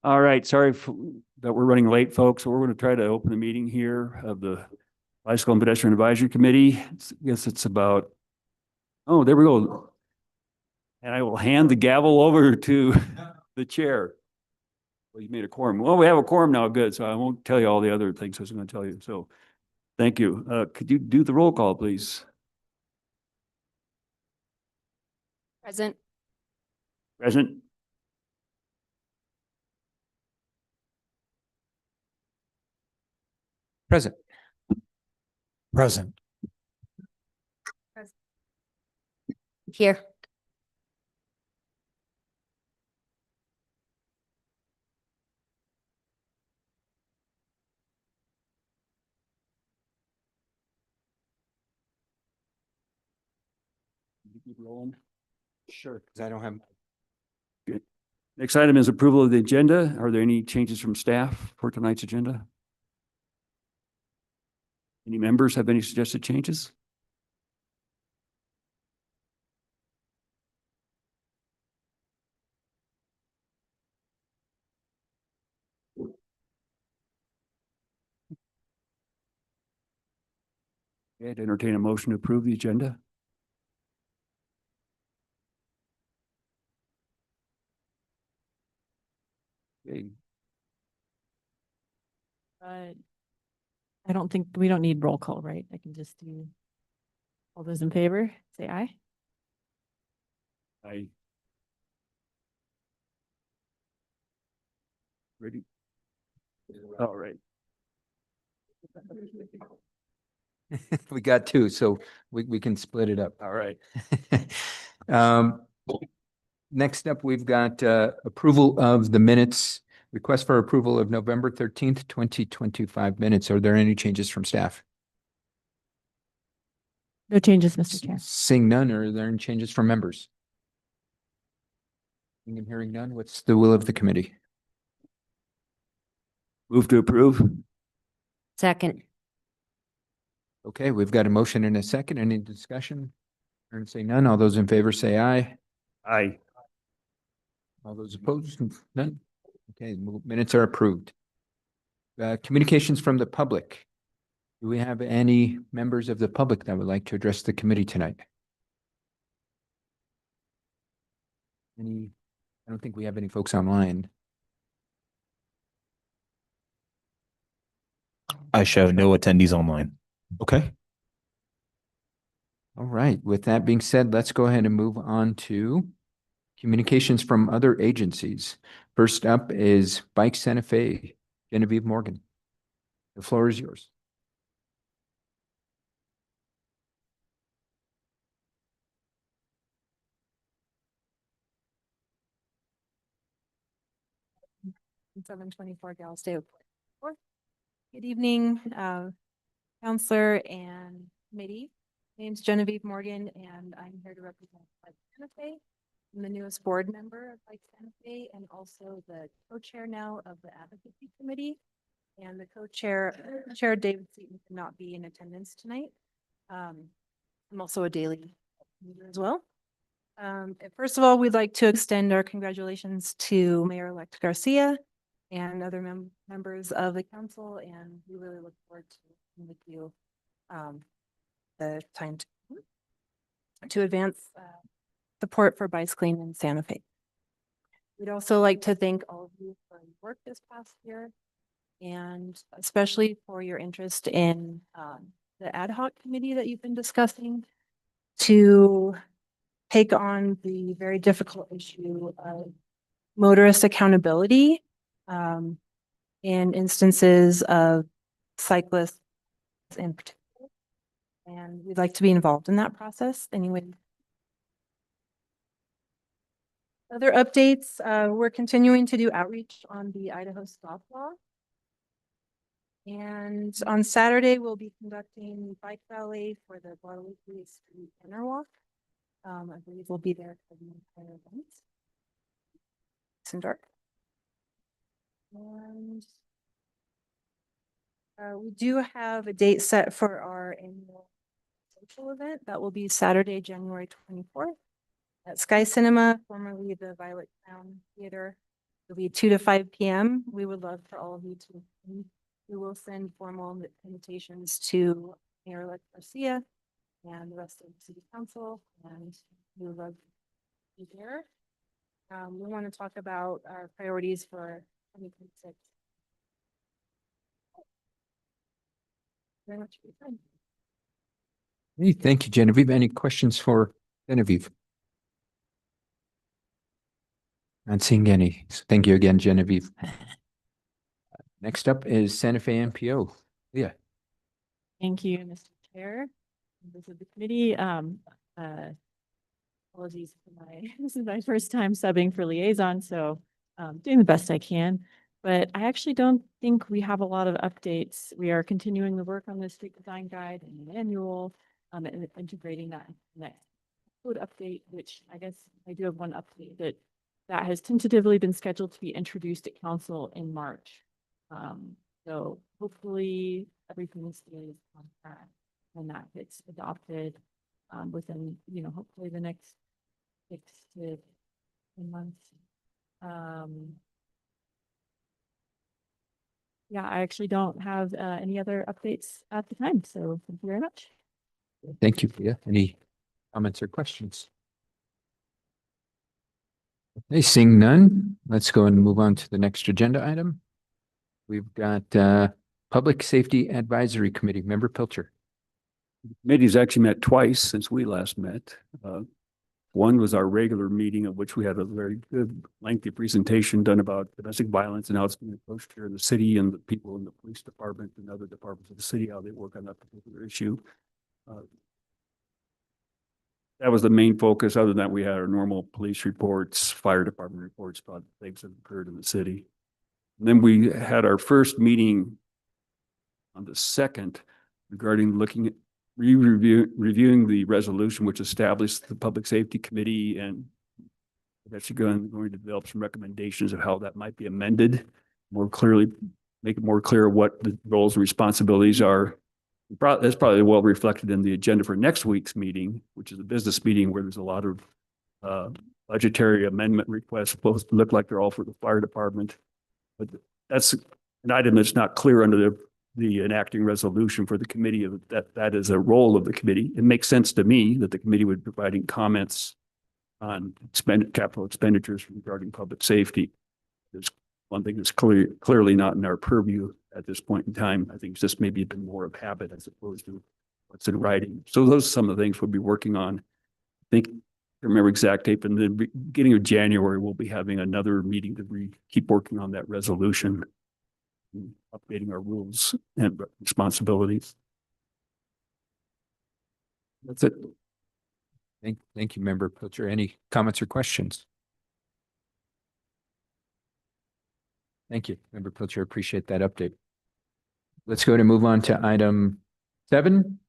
All right, sorry that we're running late, folks. So we're going to try to open the meeting here of the Bicycle and Pedestrian Advisory Committee. I guess it's about, oh, there we go. And I will hand the gavel over to the chair. Well, you made a quorum. Well, we have a quorum now. Good. So I won't tell you all the other things I was going to tell you. So thank you. Could you do the roll call, please? Present. Present. Present. Present. Here. Keep rolling. Sure, because I don't have. Good. Next item is approval of the agenda. Are there any changes from staff for tonight's agenda? Any members have any suggested changes? Okay, I'd entertain a motion to approve the agenda. Okay. I don't think we don't need roll call, right? I can just do all those in favor, say aye. I ready? All right. We got two, so we can split it up. All right. Next up, we've got approval of the minutes, request for approval of November 13th, 2025 minutes. Are there any changes from staff? No changes, Mr. Chair. Seeing none, are there any changes from members? Seeing and hearing none, what's the will of the committee? Move to approve. Second. Okay, we've got a motion and a second. Any discussion? Hearing say none. All those in favor say aye. Aye. All those opposed? None? Okay, minutes are approved. Communications from the public. Do we have any members of the public that would like to address the committee tonight? Any? I don't think we have any folks online. I show no attendees online. Okay. All right. With that being said, let's go ahead and move on to communications from other agencies. First up is Bike Santa Fe, Genevieve Morgan. The floor is yours. Seven 24 Gals Day. Good evening, Counselor and committee. My name's Genevieve Morgan, and I'm here to represent Bike Santa Fe. I'm the newest board member of Bike Santa Fe and also the co-chair now of the advocacy committee. And the co-chair, Chair David Seaton, could not be in attendance tonight. I'm also a daily member as well. First of all, we'd like to extend our congratulations to Mayor-elect Garcia and other members of the council, and we really look forward to working with you the time to advance support for bicycling in Santa Fe. We'd also like to thank all of you for your work this past year, and especially for your interest in the ad hoc committee that you've been discussing to take on the very difficult issue of motorist accountability in instances of cyclists in particular. And we'd like to be involved in that process anyway. Other updates, we're continuing to do outreach on the Idaho stop law. And on Saturday, we'll be conducting bike ballet for the Guadalupe Street Inner Walk. I believe we'll be there for the entire event. It's in dark. And we do have a date set for our annual social event. That will be Saturday, January 24th at Sky Cinema, formerly the Violet Crown Theater. It'll be 2 to 5 p.m. We would love for all of you to attend. We will send formal invitations to Mayor Garcia and the rest of the city council, and we would love to be there. We want to talk about our priorities for 2026. Very much for your time. Hey, thank you, Genevieve. Any questions for Genevieve? Not seeing any. So thank you again, Genevieve. Next up is Santa Fe MPO. Yeah. Thank you, Mr. Chair, members of the committee. Apologies for this is my first time subbing for liaison, so doing the best I can. But I actually don't think we have a lot of updates. We are continuing the work on the street design guide and the annual, and integrating that into the next code update, which I guess I do have one update that has tentatively been scheduled to be introduced at council in March. So hopefully everything stays on track when that gets adopted within, hopefully the next 6 to 10 months. Yeah, I actually don't have any other updates at the time. So thank you very much. Thank you, Pia. Any comments or questions? Okay, seeing none, let's go and move on to the next agenda item. We've got Public Safety Advisory Committee, Member Pilcher. Committee's actually met twice since we last met. One was our regular meeting, of which we had a very good lengthy presentation done about domestic violence and how it's being approached here in the city, and the people in the police department and other departments of the city, how they work on that particular issue. That was the main focus. Other than that, we had our normal police reports, fire department reports about things that occurred in the city. And then we had our first meeting on the 2nd regarding looking at reviewing the resolution which established the Public Safety Committee, and actually going to develop some recommendations of how that might be amended more clearly, make it more clear what the roles and responsibilities are. That's probably well reflected in the agenda for next week's meeting, which is a business meeting where there's a lot of budgetary amendment requests supposed to look like they're all for the fire department. But that's an item that's not clear under the enacting resolution for the committee, of that is a role of the committee. It makes sense to me that the committee would be providing comments on capital expenditures regarding public safety. There's one thing that's clearly not in our purview at this point in time. I think it's just maybe a bit more of habit as opposed to what's in writing. So those are some of the things we'll be working on. I think, I remember exact date, in the beginning of January, we'll be having another meeting to keep working on that resolution, updating our rules and responsibilities. That's it. Thank you, Member Pilcher. Any comments or questions? Thank you, Member Pilcher. Appreciate that update. Let's go to move on to item 7,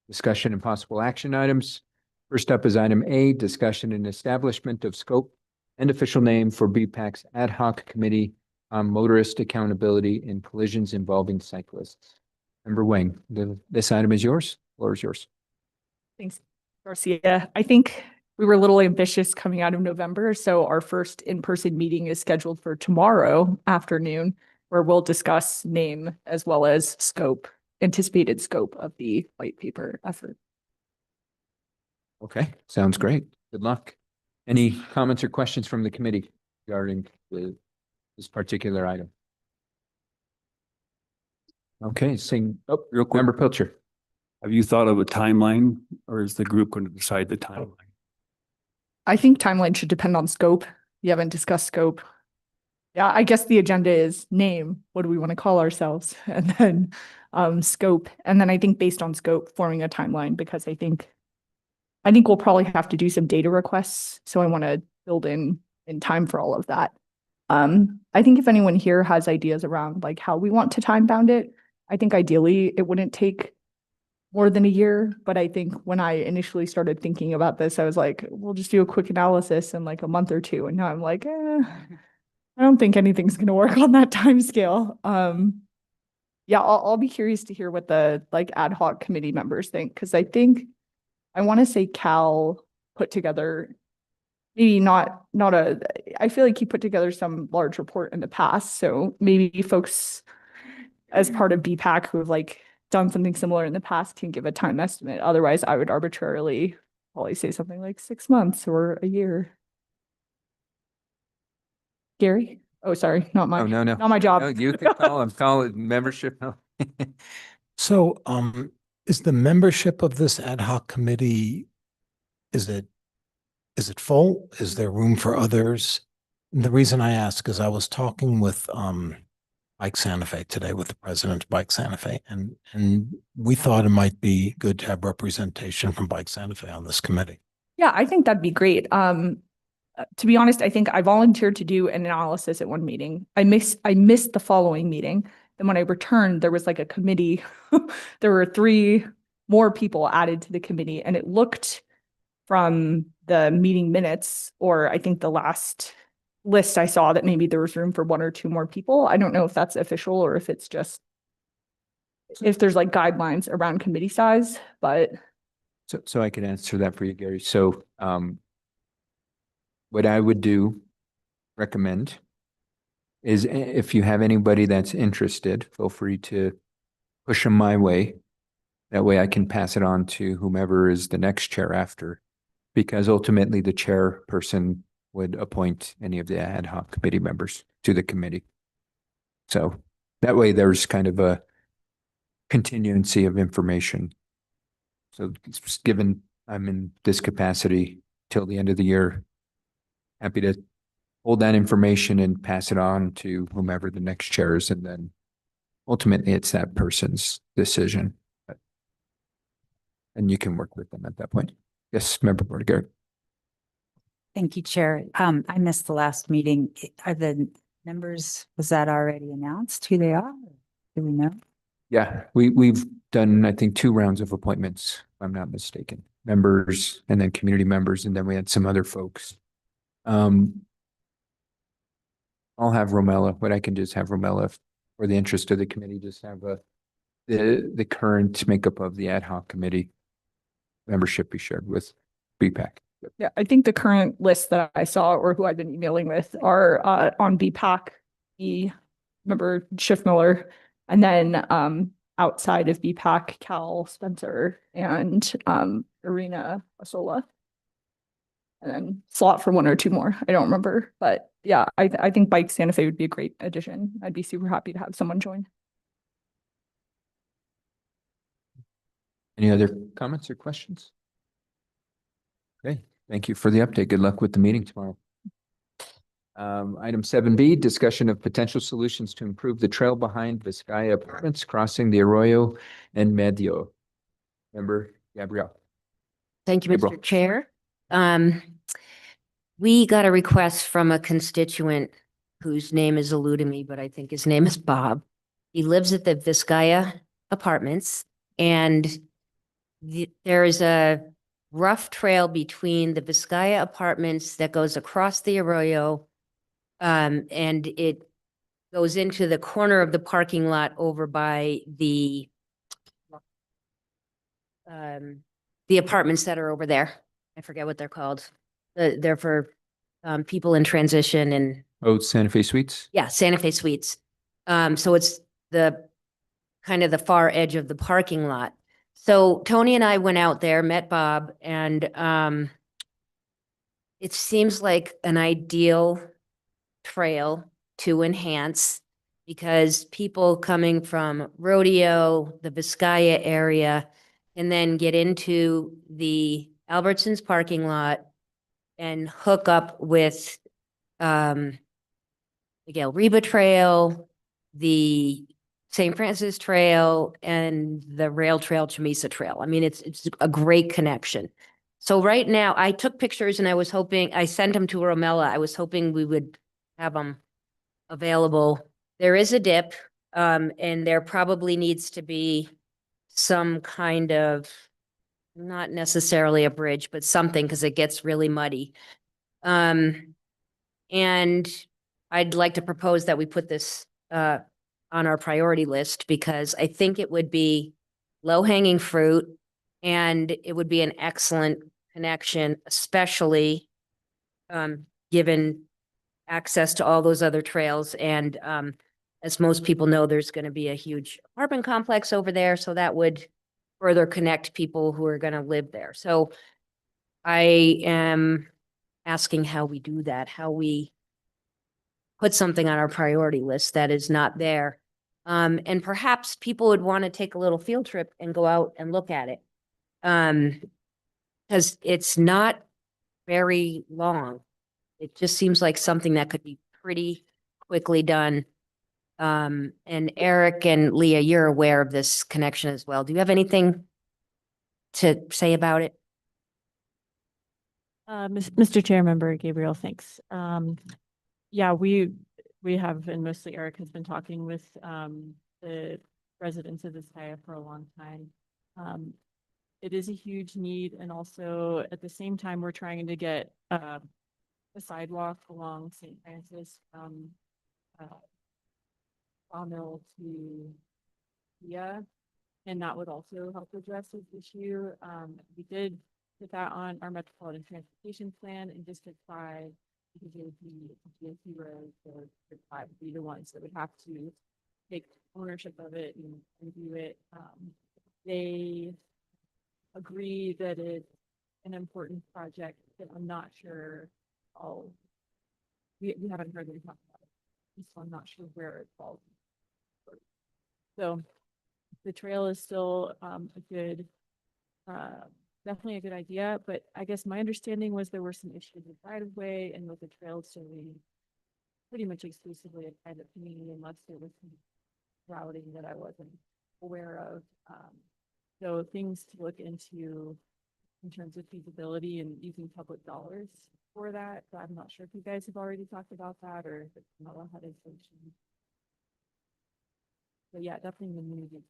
discussion and possible action items. First up is item A, discussion and establishment of scope and official name for BPAC's ad hoc committee on motorist accountability in collisions involving cyclists. Member Wang, this item is yours. Floor is yours. Thanks, Garcia. I think we were a little ambitious coming out of November, so our first in-person meeting is scheduled for tomorrow afternoon, where we'll discuss name as well as scope, anticipated scope of the white paper effort. Okay, sounds great. Good luck. Any comments or questions from the committee regarding this particular item? Okay, Real quick, Member Pilcher. have you thought of a timeline, or is the group going to decide the timeline? I think timeline should depend on scope. You haven't discussed scope. Yeah, I guess the agenda is name. What do we want to call ourselves? And then scope. And then I think based on scope, forming a timeline, because I think we'll probably have to do some data requests. So I want to build in time for all of that. I think if anyone here has ideas around like how we want to time bound it, I think ideally it wouldn't take more than a year. But I think when I initially started thinking about this, I was like, we'll just do a quick analysis in like a month or two. And now I'm like, I don't think anything's going to work on that time scale. Yeah, I'll be curious to hear what the like ad hoc committee members think, because I think I want to say Cal put together maybe not I feel like you put together some large report in the past, so maybe folks as part of BPAC who have like done something similar in the past can give a time estimate. Otherwise, I would arbitrarily probably say something like 6 months or a year. Gary? Oh, sorry, not my, Oh, no. not my job. No, you can call it membership. So, is the membership of this ad hoc committee, is it full? Is there room for others? And the reason I ask is I was talking with, Bike Santa Fe today with the president of Bike Santa Fe, and we thought it might be good to have representation from Bike Santa Fe on this committee. Yeah, I think that'd be great. To be honest, I think I volunteered to do an analysis at one meeting. I missed the following meeting. Then when I returned, there was like a committee. There were 3 more people added to the committee, and it looked from the meeting minutes, or I think the last list I saw, that maybe there was room for 1 or 2 more people. I don't know if that's official or if it's just if there's like guidelines around committee size, but So I could answer that for you, Gary. So, what I would recommend is if you have anybody that's interested, feel free to push them my way. That way I can pass it on to whomever is the next chair after, because ultimately the chairperson would appoint any of the ad hoc committee members to the committee. So that way there's kind of a continuancy of information. So given I'm in this capacity till the end of the year, happy to hold that information and pass it on to whomever the next chair is, and then ultimately it's that person's decision. And you can work with them at that point. Yes, Member Bordiger. Thank you, Chair. I missed the last meeting. Are the members, was that already announced who they are? Do we know? Yeah, we've done, I think, 2 rounds of appointments, if I'm not mistaken. Members and then community members, and then we had some other folks. I'll have Romella, but I can just have Romella for the interest of the committee, just have the current makeup of the ad hoc committee membership be shared with BPAC. yeah, I think the current list that I saw or who I've been emailing with are on BPAC, member Schiffmiller, and then outside of BPAC, Cal Spencer and Irina Asola. And then slot for 1 or 2 more. I don't remember, but yeah, I think Bike Santa Fe would be a great addition. I'd be super happy to have someone join. Any other comments or questions? Okay, thank you for the update. Good luck with the meeting tomorrow. Item 7B, discussion of potential solutions to improve the trail behind Vizcaya Apartments crossing the Arroyo and Medio. Member Gabrielle. Thank you, April. Mr. Chair. We got a request from a constituent whose name is eluding me, but I think his name is Bob. He lives at the Vizcaya Apartments, and there is a rough trail between the Vizcaya Apartments that goes across the Arroyo, and it goes into the corner of the parking lot over by the apartments that are over there. I forget what they're called. They're for people in transition and Oh, Santa Fe Suites. yeah, Santa Fe Suites. So it's the kind of the far edge of the parking lot. So Tony and I went out there, met Bob, and it seems like an ideal trail to enhance, because people coming from Rodeo, the Vizcaya area, and then get into the Albertsons parking lot and hook up with the Gail Reba Trail, the St. Francis Trail, and the Rail Trail Chamisa Trail. I mean, it's a great connection. So right now, I took pictures and I was hoping, I sent them to Romella. I was hoping we would have them available. There is a dip, and there probably needs to be some kind of, not necessarily a bridge, but something, because it gets really muddy. And I'd like to propose that we put this on our priority list, because I think it would be low-hanging fruit, and it would be an excellent connection, especially given access to all those other trails. And as most people know, there's going to be a huge apartment complex over there. So that would further connect people who are going to live there. So I am asking how we do that, how we put something on our priority list that is not there. And perhaps people would want to take a little field trip and go out and look at it. Because it's not very long. It just seems like something that could be pretty quickly done. And Eric and Leah, you're aware of this connection as well. Do you have anything to say about it? Mr. Chair, Member Gabriel, thanks. Yeah, we have, and mostly Eric has been talking with the residents of Vizcaya for a long time. It is a huge need, and also at the same time, we're trying to get a sidewalk along St. Francis from Sawmill to and that would also help address this issue. We did put that on our Metropolitan Transportation Plan in District 5 because it would be DOT roads or District 5 would be the ones that would have to take ownership of it and review it. They agree that it's an important project, but I'm not sure. We haven't heard them talk about it, so I'm not sure where it falls. So the trail is still a good, definitely a good idea, but I guess my understanding was there were some issues with right of way and with the trail serving pretty much exclusively a private community unless there was some routing that I wasn't aware of. So things to look into in terms of feasibility and using public dollars for that. So I'm not sure if you guys have already talked about that or if it's not ahead of station. But yeah, definitely the community.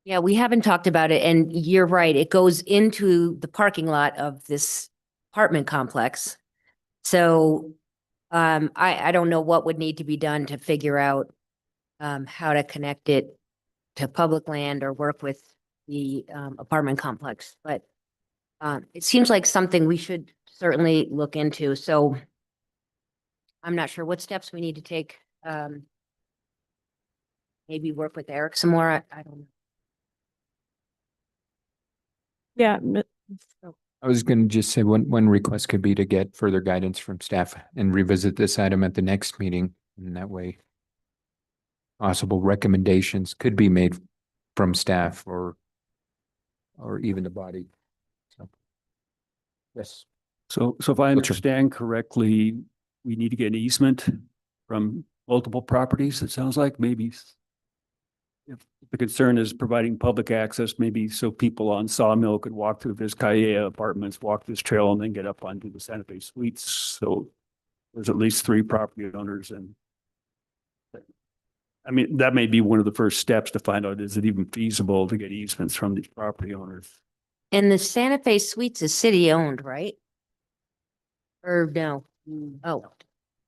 Yeah, we haven't talked about it, and you're right. It goes into the parking lot of this apartment complex. So I don't know what would need to be done to figure out how to connect it to public land or work with the apartment complex. But it seems like something we should certainly look into. So I'm not sure what steps we need to take. Maybe work with Eric some more. I don't know. Yeah. I was going to just say one request could be to get further guidance from staff and revisit this item at the next meeting. And that way possible recommendations could be made from staff or even the body. So, yes. So if I understand correctly, we need to get an easement from multiple properties. It sounds like maybe if the concern is providing public access, maybe so people on Sawmill could walk through Vizcaya apartments, walk this trail and then get up onto the Santa Fe Suites. So there's at least 3 property owners. And I mean, that may be one of the first steps to find out, is it even feasible to get easements from these property owners? And the Santa Fe Suites is city owned, right? Or no? Oh,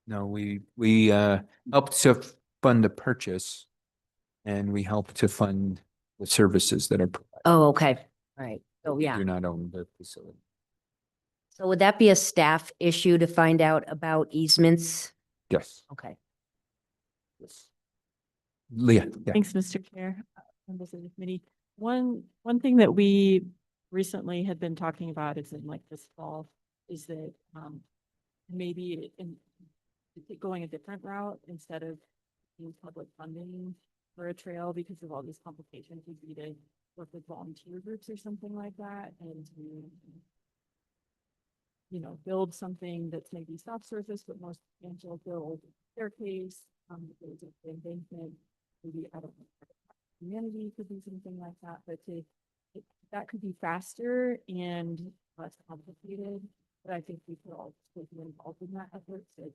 No, we helped to fund the purchase and we help to fund the services that are provided. oh, okay. All right. Oh, We yeah. do not own the facility. So would that be a staff issue to find out about easements? Yes. Okay. Yes. Leah. Yeah. Thanks, Mr. Chair, members of the committee. One thing that we recently had been talking about is in like this fall is that maybe going a different route instead of using public funding for a trail because of all these complications would be to work with volunteer groups or something like that and to build something that's maybe soft surface but more substantial, build staircase, there's an embankment, maybe I don't know, humanity could be something like that, but that could be faster and less complicated. But I think we could all be involved in that effort. So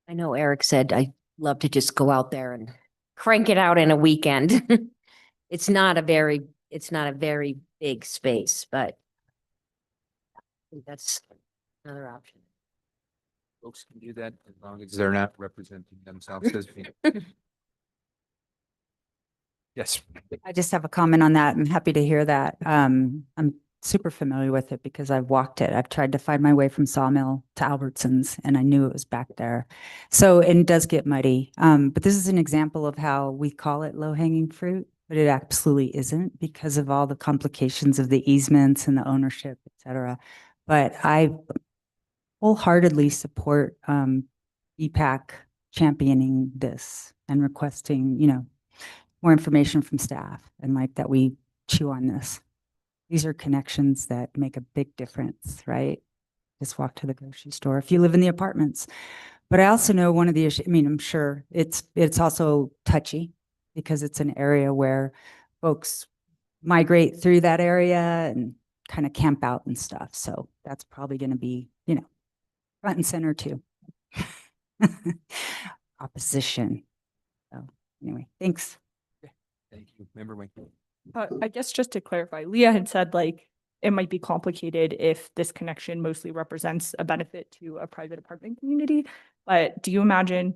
I know Eric said I'd love to just go out there and crank it out in a weekend. It's not a very big space, but I think that's another option. Folks can do that as long as they're not representing themselves as being. Yes. I just have a comment on that. I'm happy to hear that. I'm super familiar with it because I've walked it. I've tried to find my way from Sawmill to Albertsons and I knew it was back there. So, and it does get muddy. But this is an example of how we call it low hanging fruit, but it absolutely isn't because of all the complications of the easements and the ownership, et cetera. But I wholeheartedly support EPAC championing this and requesting, more information from staff and like that we chew on this. These are connections that make a big difference, right? Just walk to the grocery store if you live in the apartments. But I also know one of the issues, I mean, I'm sure it's also touchy because it's an area where folks migrate through that area and kind of camp out and stuff. So that's probably going to be, front and center too. Opposition. So anyway, thanks. Thank you. Member Wing. I guess just to clarify, Leah had said like it might be complicated if this connection mostly represents a benefit to a private apartment community. But do you imagine,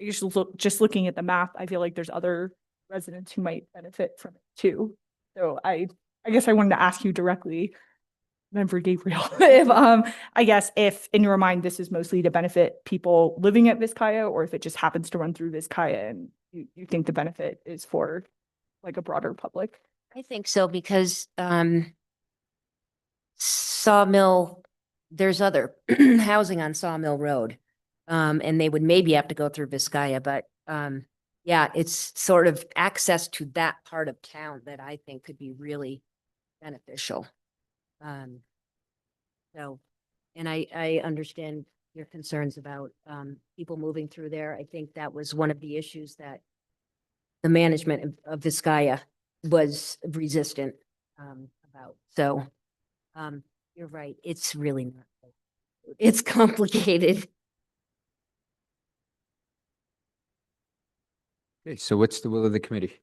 just looking at the map, I feel like there's other residents who might benefit from it too. So I guess I wanted to ask you directly, Member Gabriel, if I guess if in your mind this is mostly to benefit people living at Vizcaya, or if it just happens to run through Vizcaya and you think the benefit is for like a broader public. I think so because Sawmill, there's other housing on Sawmill Road. And they would maybe have to go through Vizcaya, but yeah, it's sort of access to that part of town that I think could be really beneficial. So, and I understand your concerns about people moving through there. I think that was one of the issues that the management of Vizcaya was resistant about. So you're right. It's really not. It's complicated. Okay, so what's the will of the committee?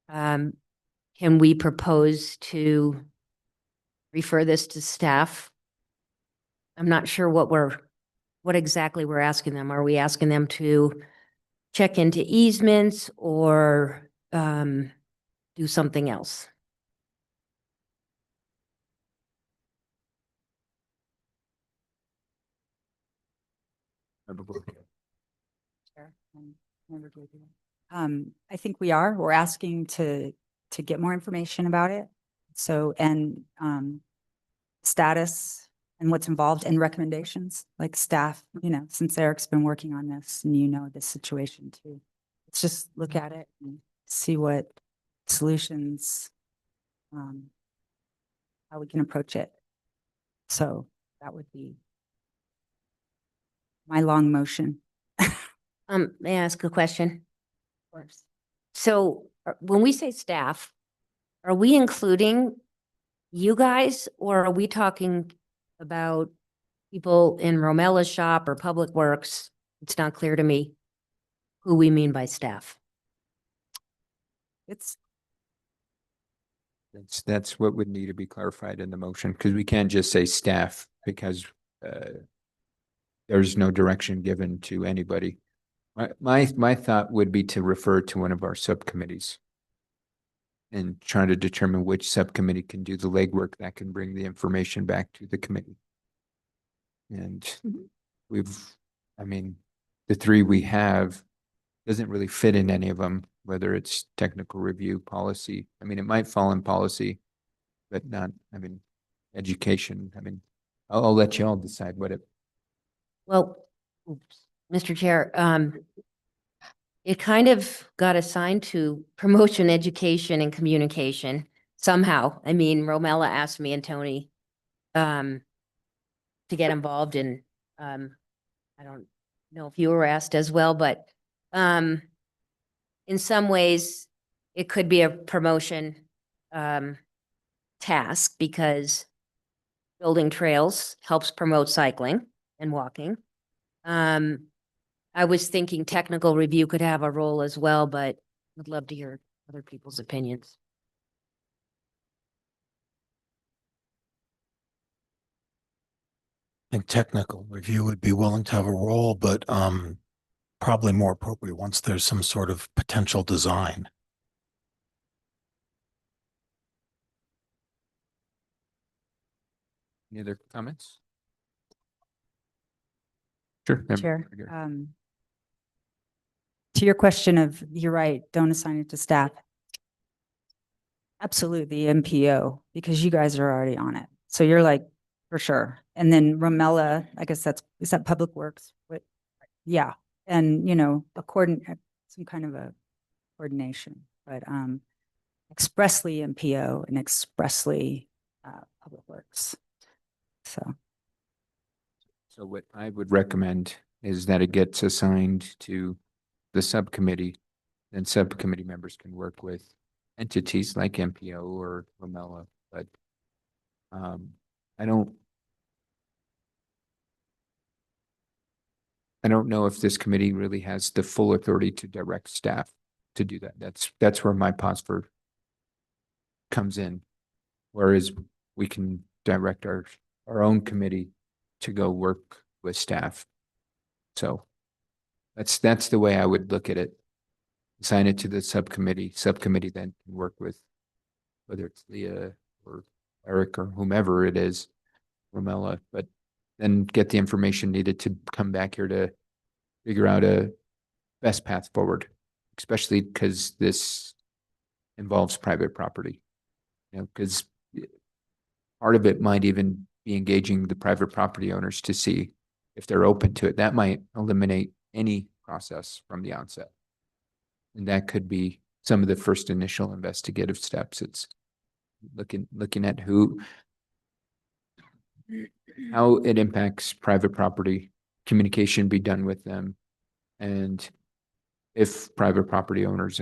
Can we propose to refer this to staff? I'm not sure what exactly we're asking them. Are we asking them to check into easements or do something else? Member Brooke. Chair and Member Gabriel. I think we're asking to get more information about it. So, and status and what's involved and recommendations, like staff, since Eric's been working on this and this situation too. Let's just look at it and see what solutions, how we can approach it. So that would be my long motion. May I ask a question? Of course. So when we say staff, are we including you guys or are we talking about people in Romella's shop or Public Works? It's not clear to me who we mean by staff. That's what would need to be clarified in the motion, because we can't just say staff because there's no direction given to anybody. My thought would be to refer to one of our subcommittees and try to determine which subcommittee can do the legwork that can bring the information back to the committee. And the three we have doesn't really fit in any of them, whether it's technical review, policy. It might fall in policy, but not, education. I'll let you all decide what it. Well, Mr. Chair, it kind of got assigned to promotion, education, and communication somehow. Romella asked me and Tony to get involved, and I don't know if you were asked as well, but in some ways, it could be a promotion task because building trails helps promote cycling and walking. I was thinking technical review could have a role as well, but I'd love to hear other people's opinions. I think technical review would be willing to have a role, but probably more appropriate once there's some sort of potential design. Any other comments? Sure. Member Chair. Gregor. To your question of, you're right, don't assign it to staff. Absolutely, MPO, because you guys are already on it. So you're like, for sure. And then Ramella, I guess is that Public Works? What? Yeah. And, some kind of a coordination, but, expressly MPO and expressly, Public Works. So. So what I would recommend is that it gets assigned to the subcommittee. Then subcommittee members can work with entities like MPO or Ramella, but I don't know if this committee really has the full authority to direct staff to do that. That's where my pause for comes in. Whereas we can direct our own committee to go work with staff. So that's the way I would look at it. Assign it to the subcommittee. Subcommittee then can work with whether it's Leah or Eric or whomever it is, Ramella, but then get the information needed to come back here to figure out a best path forward, especially because this involves private property. Because part of it might even be engaging the private property owners to see if they're open to it. That might eliminate any process from the onset. And that could be some of the first initial investigative steps. It's looking at how it impacts private property, communication be done with them, and if private property owners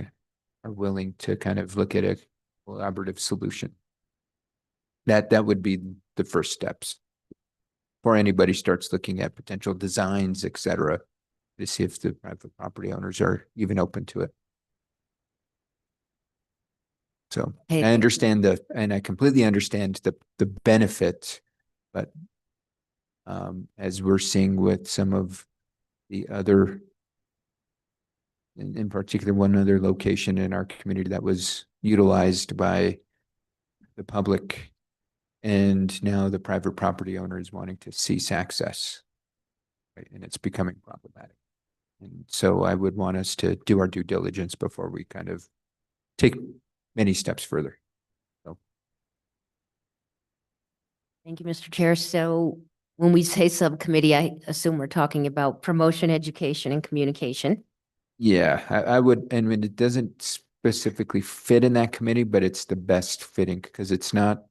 are willing to kind of look at a collaborative solution. That would be the first steps before anybody starts looking at potential designs, et cetera, to see if the private property owners are even open to it. So Hey. I understand and I completely understand the benefit, but as we're seeing with some of the other, in particular, one other location in our community that was utilized by the public, and now the private property owner is wanting to cease access, right? And it's becoming problematic. And so I would want us to do our due diligence before we kind of take many steps further. So. Thank you, Mr. Chair. So when we say subcommittee, I assume we're talking about promotion, education, and communication. Yeah, I would, and when it doesn't specifically fit in that committee, but it's the best fitting because it's not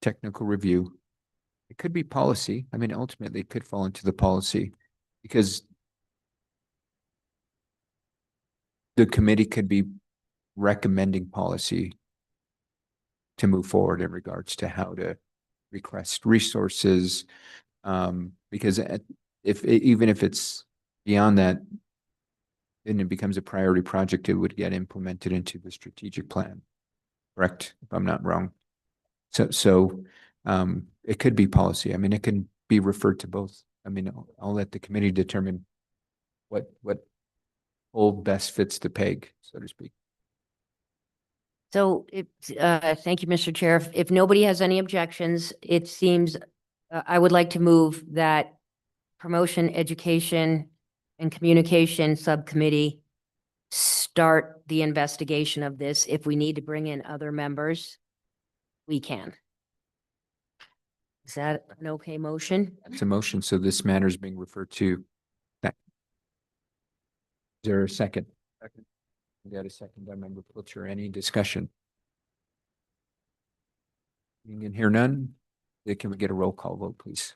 technical review. It could be policy. I mean, ultimately it could fall into the policy because the committee could be recommending policy to move forward in regards to how to request resources. Because even if it's beyond that, and it becomes a priority project, it would get implemented into the strategic plan. Correct, if I'm not wrong. So it could be policy. I mean, it can be referred to both. I mean, I'll let the committee determine what hole best fits the peg, so to speak. So thank you, Mr. Chair. If nobody has any objections, it seems I would like to move that promotion, education, and communication subcommittee start the investigation of this. If we need to bring in other members, we can. Is that an okay motion? It's a motion, so this matter is being referred to. That. Is there a second? Second. We got a second by Member Pilcher. Any discussion? You can hear none. Can we get a roll call vote, please?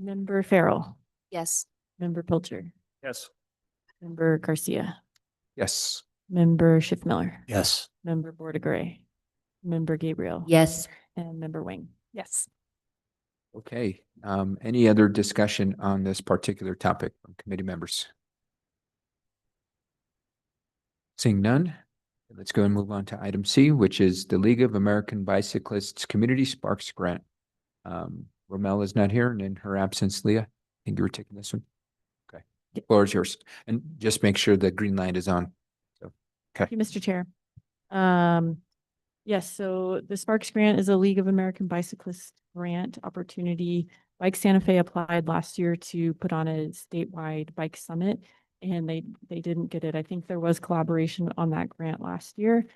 Member Farrell, Yes. Member Pilcher, Yes. Member Garcia, Yes. Member Schiffmiller, Yes. Member Bordegrey, Member Gabriel. Yes. And Member Wing. Yes. Okay. Any other discussion on this particular topic from committee members? Seeing none, let's go and move on to item C, which is the League of American Bicyclists Community Sparks Grant. Romel is not here, and in her absence, Leah, I think you were taking this one. Okay, the floor is yours. And just make sure the green light is on. So, okay. Thank you, Mr. Chair. Yes, so the Sparks Grant is a League of American Bicyclists grant opportunity. Bike Santa Fe applied last year to put on a statewide bike summit, and they didn't get it. I think there was collaboration on that grant last year,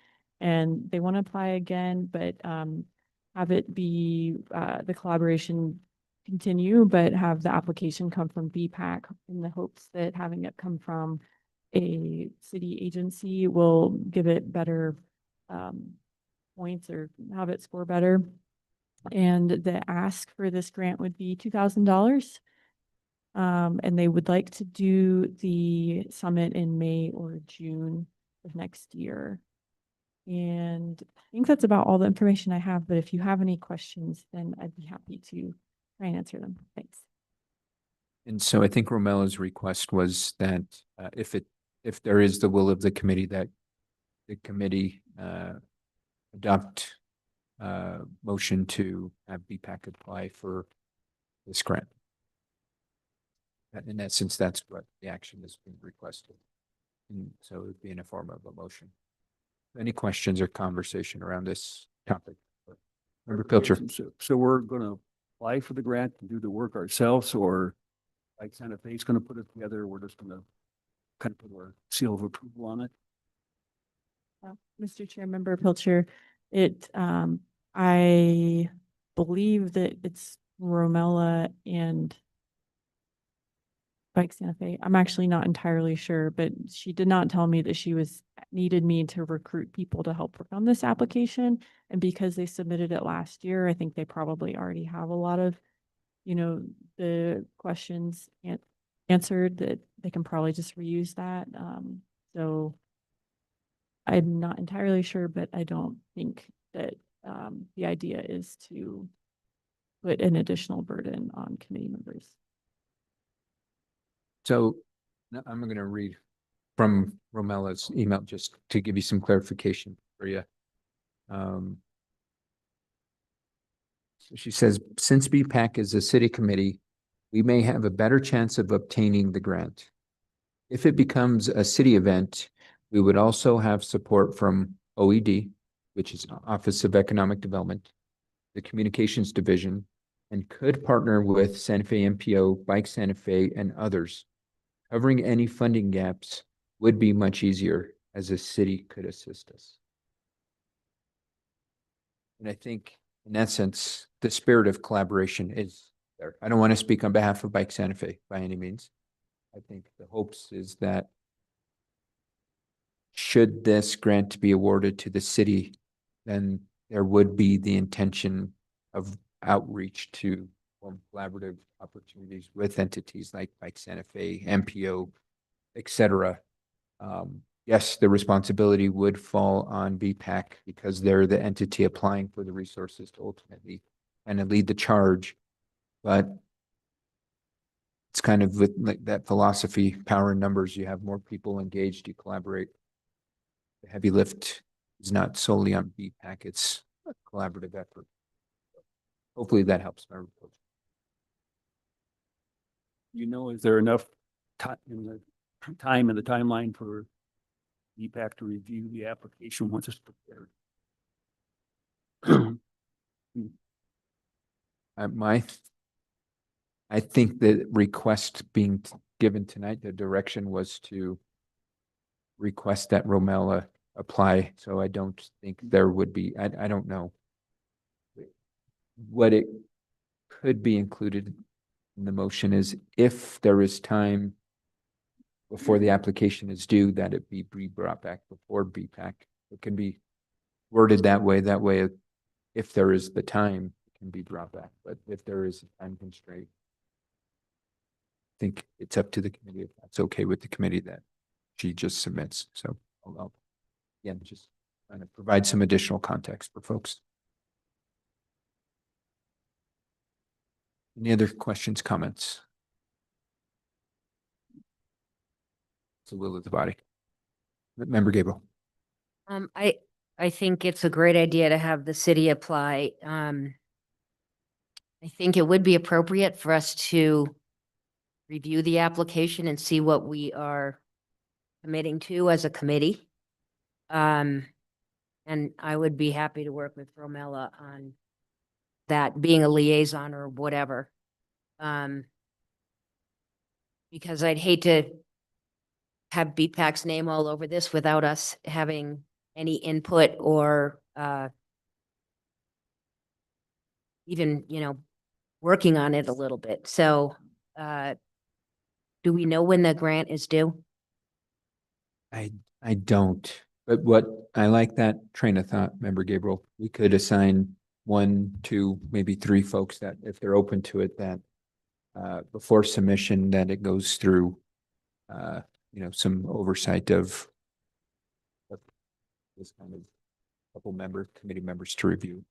and they want to apply again, but have it be the collaboration continue, but have the application come from BPAC in the hopes that having it come from a city agency will give it better points or have it score better. And the ask for this grant would be $2,000. And they would like to do the summit in May or June of next year. And I think that's about all the information I have, but if you have any questions, then I'd be happy to try and answer them. Thanks. And so I think Romella's request was that if there is the will of the committee, that the committee adopt motion to have BPAC apply for this grant. In essence, that's what the action is being requested. And so it would be in a form of a motion. Any questions or conversation around this topic? Member Pilcher. So we're gonna apply for the grant and do the work ourselves, or like Santa Fe is gonna put it together, we're just gonna kind of put our seal of approval on it? Mr. Chair, Member Pilcher, I believe that it's Romella and Bike Santa Fe. I'm actually not entirely sure, but she did not tell me that she needed me to recruit people to help work on this application. And because they submitted it last year, I think they probably already have a lot of, the questions answered, that they can probably just reuse that. So I'm not entirely sure, but I don't think that the idea is to put an additional burden on committee members. So I'm going to read from Romella's email just to give you some clarification for you. So she says, since BPAC is a city committee, we may have a better chance of obtaining the grant. If it becomes a city event, we would also have support from OED, which is Office of Economic Development, the Communications Division, and could partner with Santa Fe MPO, Bike Santa Fe, and others. Covering any funding gaps would be much easier, as a city could assist us. And I think, in essence, the spirit of collaboration is there. I don't want to speak on behalf of Bike Santa Fe by any means. I think the hopes is that should this grant be awarded to the city, then there would be the intention of outreach to collaborative opportunities with entities like Santa Fe, MPO, et cetera. Yes, the responsibility would fall on BPAC because they're the entity applying for the resources to ultimately kind of lead the charge. But it's kind of with like that philosophy, power in numbers. You have more people engaged, you collaborate. The heavy lift is not solely on BPAC, it's a collaborative effort. Hopefully that helps. Is there enough time in the timeline for BPAC to review the application once it's prepared? I think the request being given tonight, the direction was to request that Romella apply. So I don't think there would be, I don't know. What it could be included in the motion is if there is time before the application is due, that it be brought back before BPAC. It can be worded that way. That way, if there is the time, it can be brought back. But if there is a time constraint, I think it's up to the committee if that's okay with the committee that she just submits. So I'll again, just kind of provide some additional context for folks. Any other questions, comments? It's the will of the body. Member Gabriel. I think it's a great idea to have the city apply. I think it would be appropriate for us to review the application and see what we are committing to as a committee. And I would be happy to work with Romella on that, being a liaison or whatever. Because I'd hate to have BPAC's name all over this without us having any input or even, working on it a little bit. So do we know when the grant is due? I don't, but what, I like that train of thought, Member Gabriel. We could assign 1, 2, maybe 3 folks that if they're open to it, that before submission, that it goes through some oversight of this kind of couple committee members to review.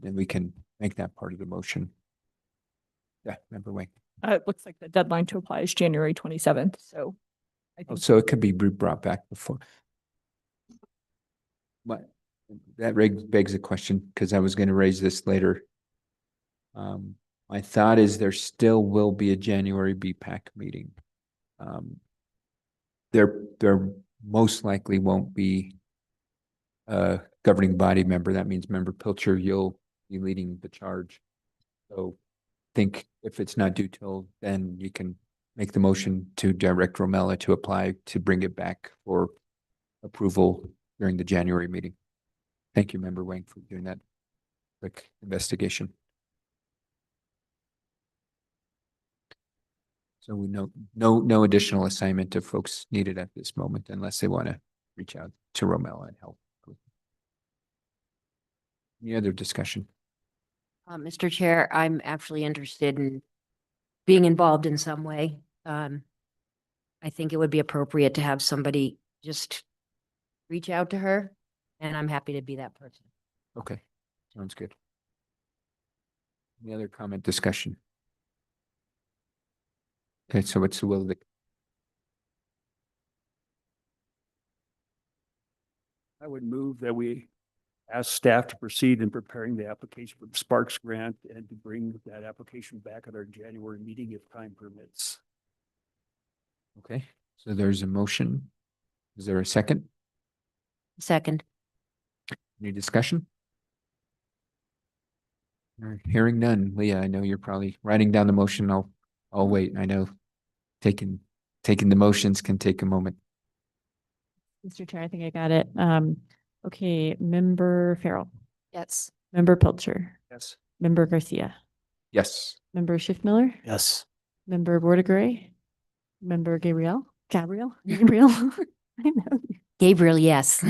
And we can make that part of the motion. Yeah, Member Wayne. It looks like the deadline to apply is January 27th, so I Oh, think. so it could be brought back before. But that begs a question, because I was going to raise this later. My thought is there still will be a January BPAC meeting. There most likely won't be a governing body member. That means Member Pilcher, you'll be leading the charge. So I think if it's not due till then, you can make the motion to direct Romella to apply to bring it back for approval during the January meeting. Thank you, Member Wang, for doing that quick investigation. So we know no additional assignment of folks needed at this moment unless they want to reach out to Romella and help. Any other discussion? Mr. Chair, I'm actually interested in being involved in some way. I think it would be appropriate to have somebody just reach out to her, and I'm happy to be that person. Okay, sounds good. Any other comment, discussion? Okay, so what's the will of the? I would move that we ask staff to proceed in preparing the application for the Sparks grant and to bring that application back at our January meeting if time permits. Okay, so there's a motion. Is there a second? Second. Any discussion? All right, hearing none. Leah, I know you're probably writing down the motion. I'll wait. I know taking the motions can take a moment. Mr. Chair, I think I got it. Okay, Member Farrell, Yes. Member Pilcher, Yes. Member Garcia, Yes. Member Schiffmiller, Yes. Member Bordegrey, Member Gabriel. I know. Gabriel, yes.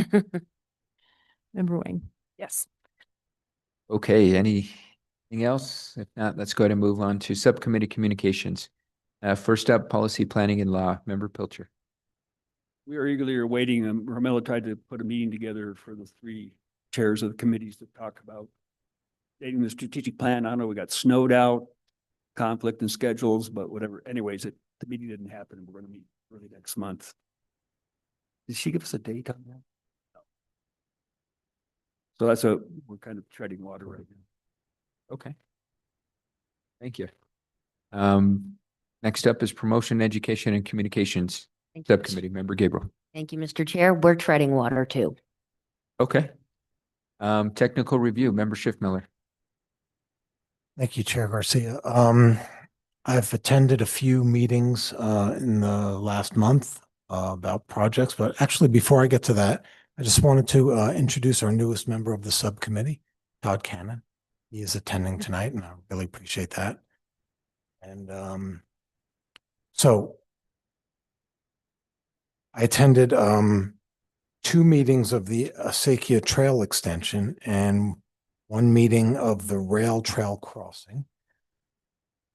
Member Wang. Yes. Okay, anything else? If not, let's go ahead and move on to subcommittee communications. First up, policy planning and law. Member Pilcher. We are eagerly awaiting, Romella tried to put a meeting together for the 3 chairs of the committees to talk about dating the strategic plan. I know we got snowed out, conflict in schedules, but whatever. Anyways, the meeting didn't happen. We're going to meet early next month. Did she give us a date on that? No. So we're kind of treading water right now. Okay. Thank you. Next up is promotion, education, and communications. Thank you. Subcommittee, Member Gabriel. Thank you, Mr. Chair. We're treading water too. Okay. Technical review, Member Schiffmiller. Thank you, Chair Garcia. I've attended a few meetings in the last month about projects, but actually before I get to that, I just wanted to introduce our newest member of the subcommittee, Todd Cannon. He is attending tonight, and I really appreciate that. And so I attended 2 meetings of the Asakia Trail Extension and 1 meeting of the Rail Trail Crossing.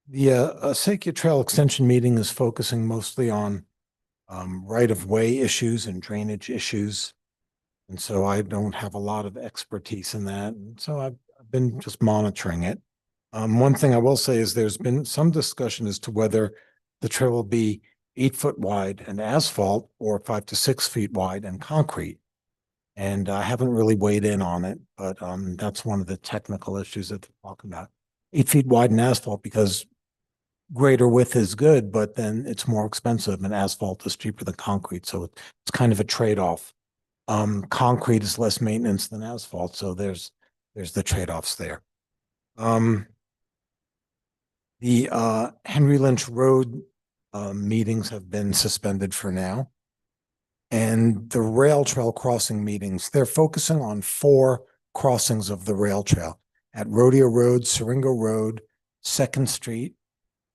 The Asakia Trail Extension meeting is focusing mostly on right-of-way issues and drainage issues. And so I don't have a lot of expertise in that. And so I've been just monitoring it. One thing I will say is there's been some discussion as to whether the trail will be 8 foot wide and asphalt or 5 to 6 feet wide and concrete. And I haven't really weighed in on it, but that's one of the technical issues that they're talking about. 8 feet wide and asphalt because greater width is good, but then it's more expensive and asphalt is cheaper than concrete. So it's kind of a trade-off. Concrete is less maintenance than asphalt, so there's the trade-offs there. The Henry Lynch Road meetings have been suspended for now. And the rail trail crossing meetings, they're focusing on 4 crossings of the rail trail at Rodeo Road, Seringo Road, Second Street,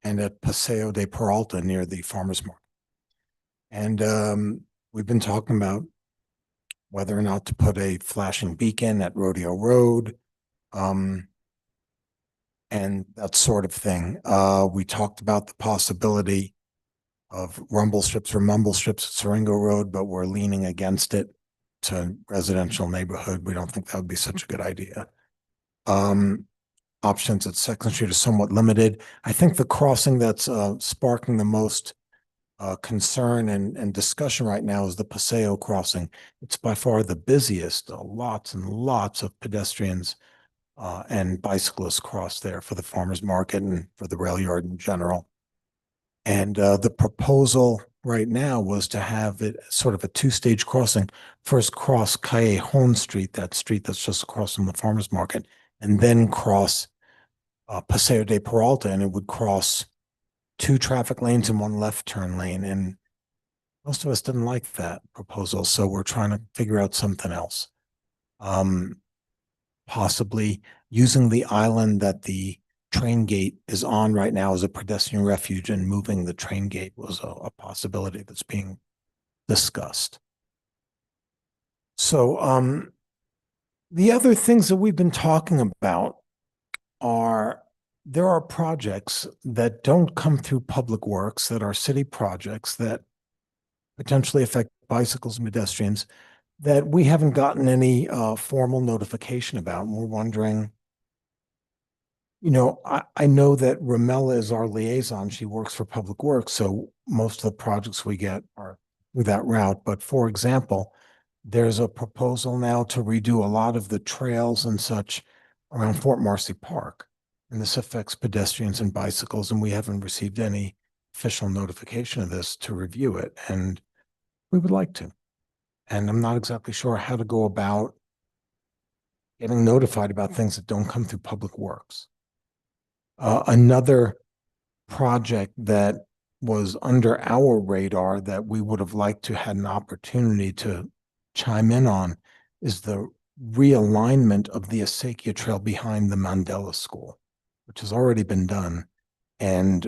and at Paseo de Peralta near the farmer's market. And we've been talking about whether or not to put a flashing beacon at Rodeo Road, and that sort of thing. We talked about the possibility of rumble strips or mumble strips at Seringo Road, but we're leaning against it to residential neighborhood. We don't think that would be such a good idea. Options at Second Street are somewhat limited. I think the crossing that's sparking the most concern and discussion right now is the Paseo crossing. It's by far the busiest. Lots and lots of pedestrians and bicyclists cross there for the farmer's market and for the rail yard in general. And the proposal right now was to have it sort of a 2-stage crossing. First cross Callejon Street, that street that's just across from the farmer's market, and then cross Paseo de Peralta, and it would cross 2 traffic lanes and 1 left turn lane. And most of us didn't like that proposal, so we're trying to figure out something else. Possibly using the island that the train gate is on right now as a pedestrian refuge, and moving the train gate was a possibility that's being discussed. So the other things that we've been talking about are there are projects that don't come through Public Works that are city projects that potentially affect bicycles and pedestrians that we haven't gotten any formal notification about. And we're wondering, I know that Ramella is our liaison. She works for Public Works, so most of the projects we get are through that route. But for example, there's a proposal now to redo a lot of the trails and such around Fort Marcy Park. And this affects pedestrians and bicycles, and we haven't received any official notification of this to review it. And we would like to. And I'm not exactly sure how to go about getting notified about things that don't come through Public Works. Another project that was under our radar that we would have liked to had an opportunity to chime in on is the realignment of the Acequia Trail behind the Mandela School, which has already been done. And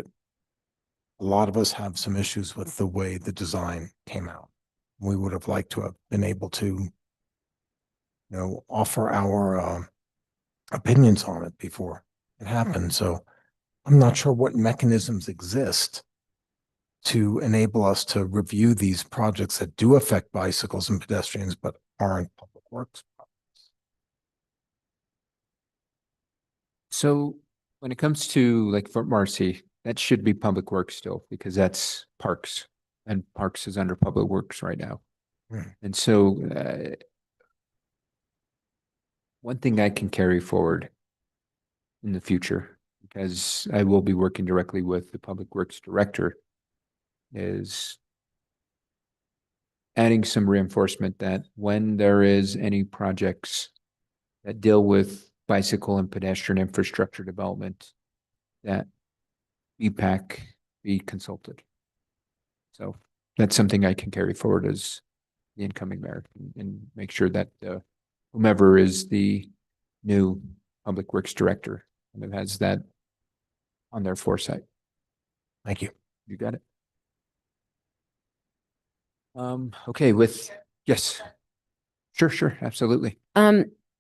a lot of us have some issues with the way the design came out. We would have liked to have been able to, offer our opinions on it before it happened. So I'm not sure what mechanisms exist to enable us to review these projects that do affect bicycles and pedestrians, but aren't Public Works projects. So when it comes to like Fort Marcy, that should be Public Works still, because that's Parks, and Parks is under Public Works right now. And so one thing I can carry forward in the future, because I will be working directly with the Public Works Director, is adding some reinforcement that when there is any projects that deal with bicycle and pedestrian infrastructure development, that BPAC be consulted. So that's something I can carry forward as the incoming mayor, and make sure that whomever is the new Public Works Director kind of has that on their foresight. Thank you. You got it. Okay, yes. Sure, absolutely.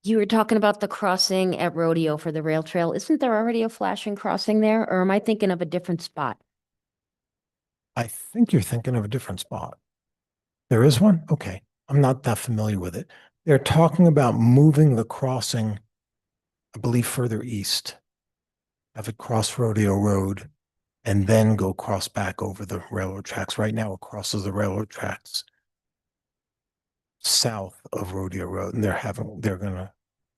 You were talking about the crossing at Rodeo for the rail trail. Isn't there already a flashing crossing there, or am I thinking of a different spot? I think you're thinking of a different spot. There is one? Okay. I'm not that familiar with it. They're talking about moving the crossing, I believe, further east. Have it cross Rodeo Road and then go cross back over the railroad tracks. Right now it crosses the railroad tracks south of Rodeo Road, and they're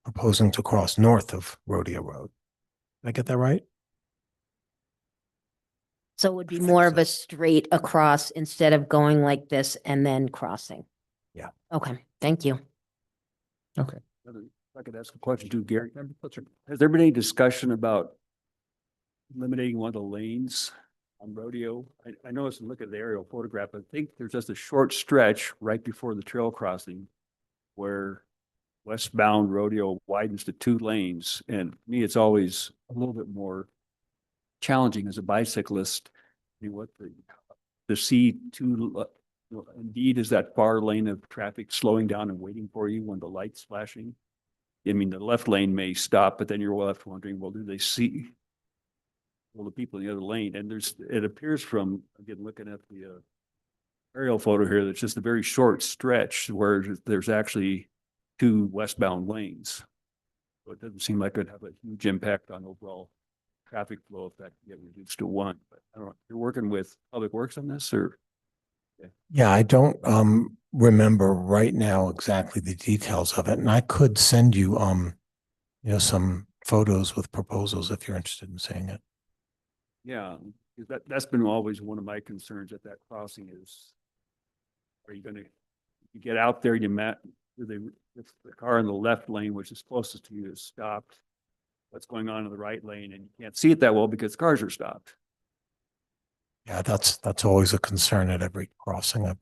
proposing to cross north of Rodeo Road. Did I get that right? So it would be I think more of so. a straight across instead of going like this and then crossing. Yeah. Okay, Thank you. Okay. If I could ask a question too, Gary, has there been any discussion about eliminating one of the lanes on Rodeo? I noticed, look at the aerial photograph, I think there's just a short stretch right before the trail crossing where westbound Rodeo widens to 2 lanes. And to me, it's always a little bit more challenging as a bicyclist. I mean, to see indeed, is that far lane of traffic slowing down and waiting for you when the light's flashing? I mean, the left lane may stop, but then you're left wondering, well, do they see the people in the other lane? And it appears from, again, looking at the aerial photo here, that's just a very short stretch where there's actually 2 westbound lanes. So it doesn't seem like it'd have a huge impact on overall traffic flow if that can get reduced to 1. But I don't know, you're working with Public Works on this, or? Yeah, I don't remember right now exactly the details of it, and I could send you some photos with proposals if you're interested in seeing it. Yeah, 'cause that's been always one of my concerns at that crossing is, are you gonna, you get out there, if the car in the left lane, which is closest to you, is stopped, what's going on in the right lane, and you can't see it that well because cars are stopped. Yeah, that's always a concern at every crossing. I've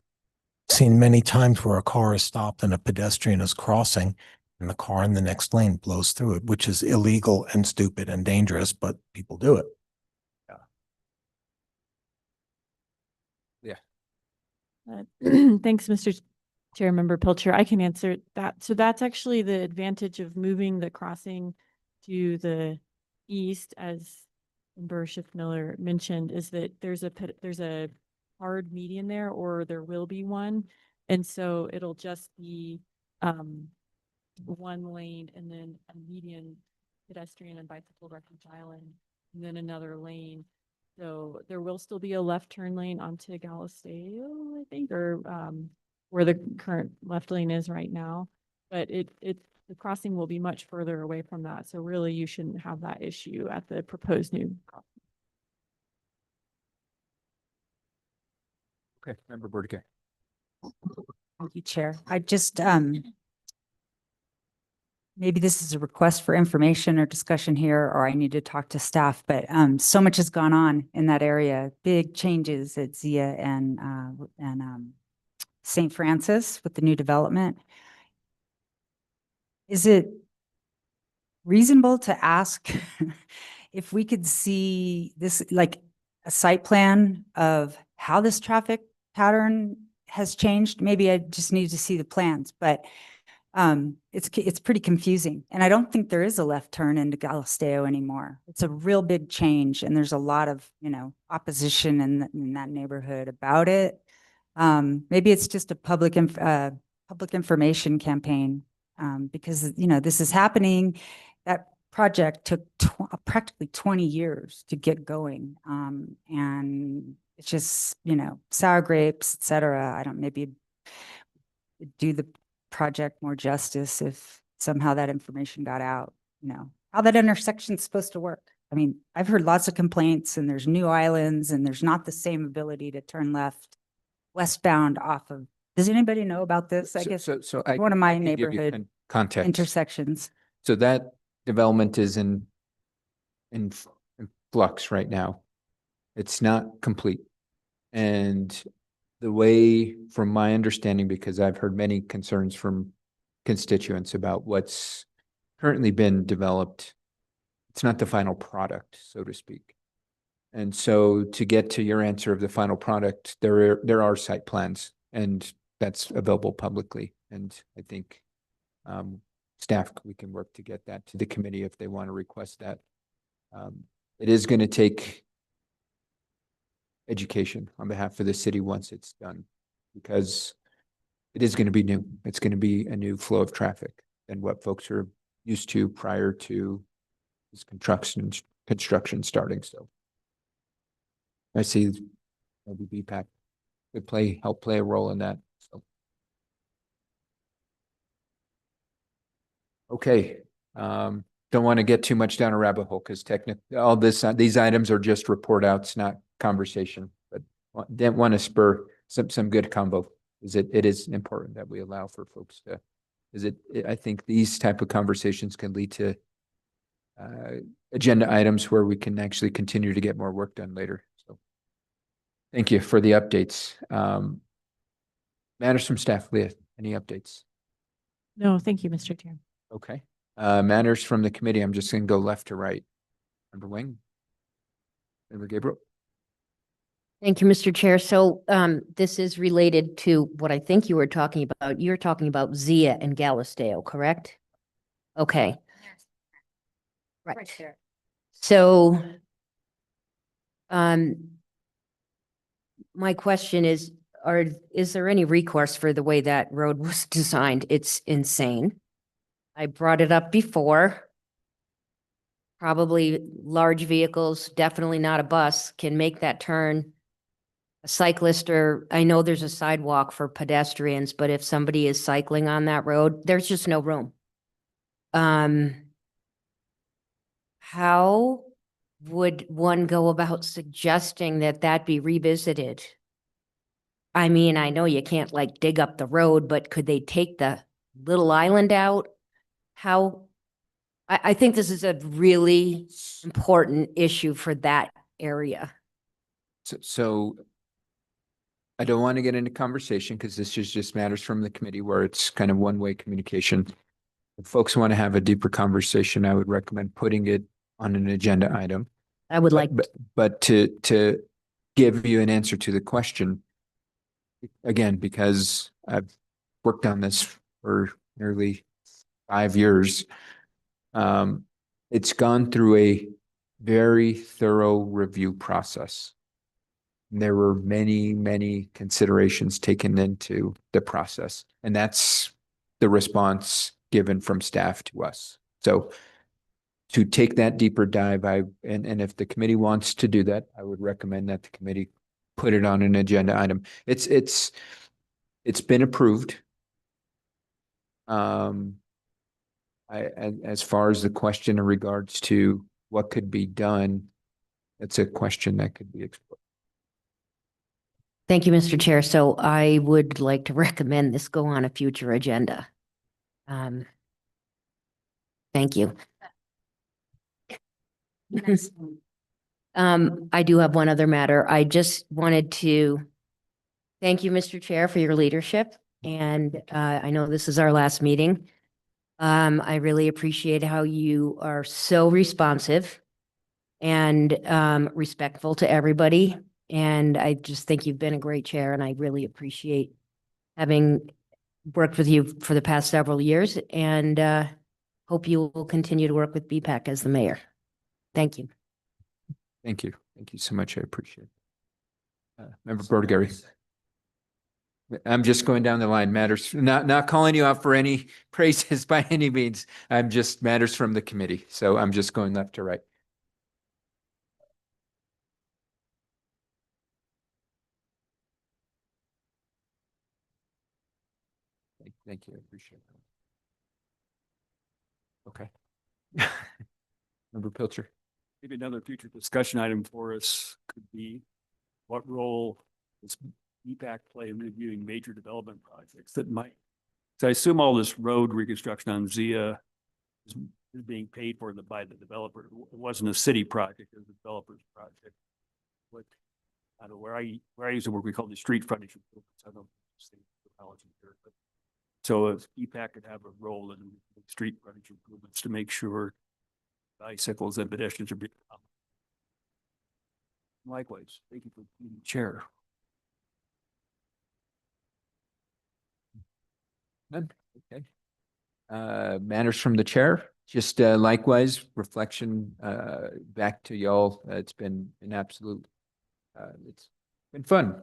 seen many times where a car is stopped and a pedestrian is crossing and the car in the next lane blows through it, which is illegal and stupid and dangerous, but people do it. Thanks, Mr. Chair, Member Pilcher. I can answer that. So that's actually the advantage of moving the crossing to the east, as Member Schiff-Miller mentioned, is that there's a hard median there, or there will be one. And so it'll just be 1 lane and then a median pedestrian and bicycle refuge island, and then another lane. So there will still be a left turn lane onto Galisteo, I think, or where the current left lane is right now. But the crossing will be much further away from that. So really you shouldn't have that issue at the proposed new crossing. Okay, Member Burdick. Thank you, Chair. I just, maybe this is a request for information or discussion here, or I need to talk to staff, but so much has gone on in that area. Big changes at Zia and St. Francis with the new development. Is it reasonable to ask if we could see this, like a site plan of how this traffic pattern has changed? Maybe I just need to see the plans, but it's pretty confusing. And I don't think there is a left turn into Galisteo anymore. It's a real big change, and there's a lot of, opposition in that neighborhood about it. Maybe it's just a public information campaign, because, this is happening. That project took practically 20 years to get going. And it's just, sour grapes, et cetera. I don't, maybe do the project more justice if somehow that information got out, how that intersection's supposed to work. I mean, I've heard lots of complaints, and there's new islands, and there's not the same ability to turn westbound off of. Does anybody know about this? I guess So one of my can give you neighborhood context. intersections. So that development is in flux right now. It's not complete. And the way, from my understanding, because I've heard many concerns from constituents about what's currently been developed, it's not the final product, so to speak. And so to get to your answer of the final product, there are site plans, and that's available publicly. And I think staff, we can work to get that to the committee if they want to request that. It is going to take education on behalf of the city once it's done, because it is going to be new. It's going to be a new flow of traffic than what folks are used to prior to this construction starting. So I see maybe BPAC could help play a role in that. So okay. Don't want to get too much down a rabbit hole, because all these items are just report outs, not conversation, but didn't want to spur some good combo. it is important that we allow for folks to, I think these type of conversations can lead to agenda items where we can actually continue to get more work done later. So thank you for the updates. Matters from staff, Leah, any updates? No, thank you, Mr. Chair. Okay. Matters from the committee, I'm just going to go left to right. Member Wing? Member Gabriel? Thank you, Mr. Chair. So this is related to what I think you were talking about. You're talking about Zia and Galisteo, correct? Okay. Right. So my question is there any recourse for the way that road was designed? It's insane. I brought it up before. Probably large vehicles, definitely not a bus, can make that turn. A cyclist, or I know there's a sidewalk for pedestrians, but if somebody is cycling on that road, there's just no room. How would one go about suggesting that that be revisited? I mean, I know you can't like dig up the road, but could they take the little island out? How? I think this is a really important issue for that area. So I don't want to get into conversation because this is just matters from the committee where it's kind of one-way communication. If folks want to have a deeper conversation, I would recommend putting it on an agenda item. I would like, But to give you an answer to the question, again, because I've worked on this for nearly 5 years, it's gone through a very thorough review process. There were many, many considerations taken into the process, and that's the response given from staff to us. So to take that deeper dive, and if the committee wants to do that, I would recommend that the committee put it on an agenda item. It's been approved. As far as the question in regards to what could be done, it's a question that could be explored. thank you, Mr. Chair. So I would like to recommend this go on a future agenda. Thank you. I do have one other matter. I just wanted to thank you, Mr. Chair, for your leadership. And I know this is our last meeting. I really appreciate how you are so responsive and respectful to everybody. And I just think you've been a great chair, and I really appreciate having worked with you for the past several years, and hope you will continue to work with BPAC as the mayor. Thank you. Thank you. Thank you so much. I appreciate it. Member Bergary. I'm just going down the line. Matters, not calling you out for any praises by any means. I'm just matters from the committee. So I'm just going left to right. Thank you. I appreciate that. Okay. Member Pilcher. Maybe another future discussion item for us could be what role does BPAC play in reviewing major development projects that might, so I assume all this road reconstruction on Zia is being paid for by the developer. It wasn't a city project, it was a developer's project. What, I don't know, where I used to work, we called it street frontage improvements. I don't say technology here, but so if BPAC could have a role in street frontage improvements to make sure bicycles and pedestrians are being. Likewise, thank you for being chair. None. Okay. Matters from the chair. Just likewise, reflection back to y'all. It's been an absolute. It's been fun.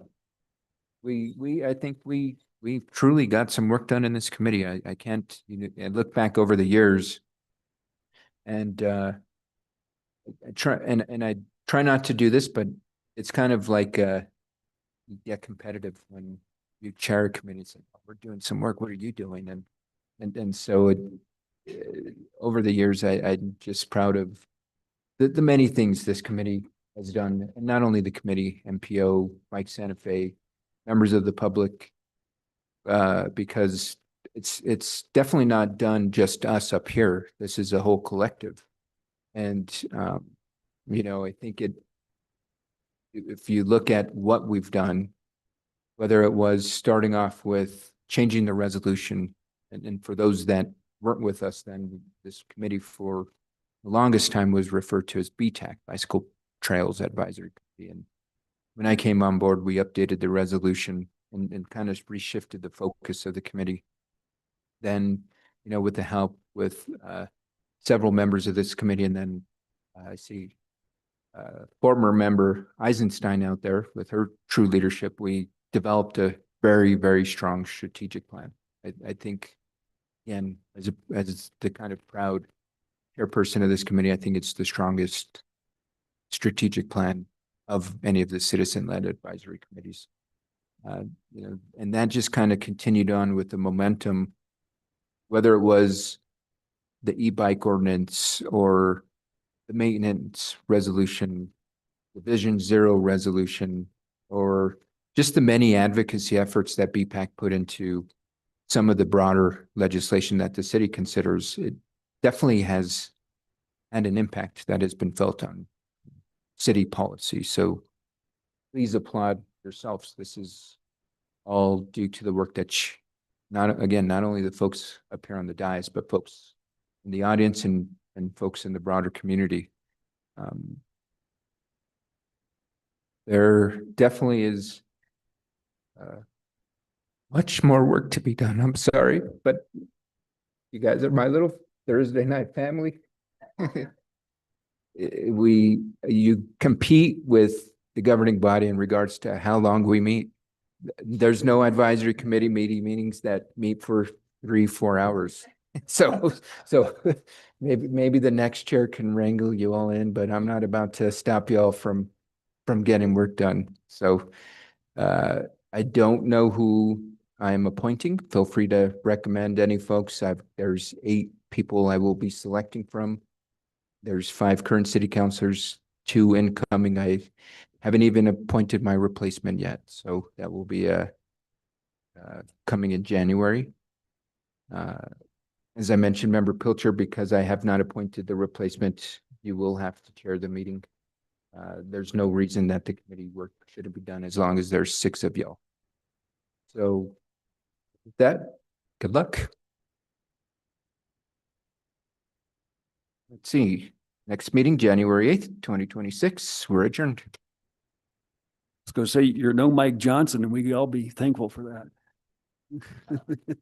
I think we truly got some work done in this committee. I can't, I look back over the years, and I try not to do this, but it's kind of like you get competitive when you chair a committee. It's like, oh, we're doing some work. What are you doing? And so over the years, I'm just proud of the many things this committee has done, and not only the committee, MPO, Mike Santa Fe, members of the public, because it's definitely not done just us up here. This is a whole collective. And, you know, I think if you look at what we've done, whether it was starting off with changing the resolution, and for those that weren't with us then, this committee for the longest time was referred to as BTAC, Bicycle Trails Advisory Committee. And when I came on board, we updated the resolution and kind of reshifted the focus of the committee. Then, you know, with the help with several members of this committee, and then I see former member Eisenstein out there with her true leadership, we developed a very, very strong strategic plan. I think, again, as the kind of proud chairperson of this committee, I think it's the strongest strategic plan of any of the citizen-led advisory committees. You know, and that just kind of continued on with the momentum, whether it was the e-bike ordinance or the maintenance resolution, the Vision Zero resolution, or just the many advocacy efforts that BPAC put into some of the broader legislation that the city considers. It definitely has had an impact that has been felt on city policy. So please applaud yourselves. This is all due to the work that not only the folks up here on the dais, but folks in the audience and folks in the broader community. There definitely is much more work to be done. I'm sorry, but you guys are my little Thursday night family. You compete with the governing body in regards to how long we meet. There's no advisory committee meetings that meet for 3-4 hours. So maybe the next chair can wrangle you all in, but I'm not about to stop you all from getting work done. So I don't know who I'm appointing. Feel free to recommend any folks. There's 8 people I will be selecting from. There's 5 current city councilors, 2 incoming. I haven't even appointed my replacement yet. So that will be coming in January. As I mentioned, Member Pilcher, because I have not appointed the replacement, you will have to chair the meeting. There's no reason that the committee work shouldn't be done as long as there's 6 of y'all. So with that, good luck. Let's see. Next meeting, January 8th, 2026. We're adjourned. I was going to say, you're no Mike Johnson, and we can all be thankful for that.